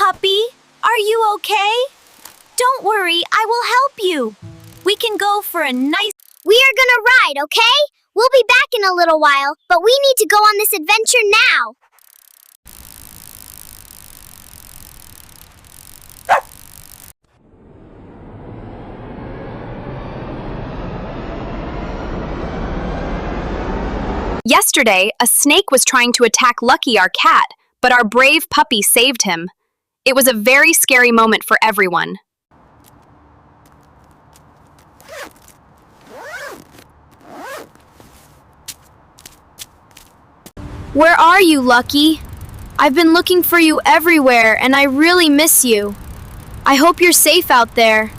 puppy. Are you okay? Don't worry, I will help you. We can go for a nice... We are gonna ride, okay? We'll be back in a little while, but we need to go on this adventure now. Yesterday, a snake was trying to attack Lucky, our cat, but our brave puppy saved him. It was a very scary moment for everyone. Where are you, Lucky? I've been looking for you everywhere, and I really miss you. I hope you're safe out there.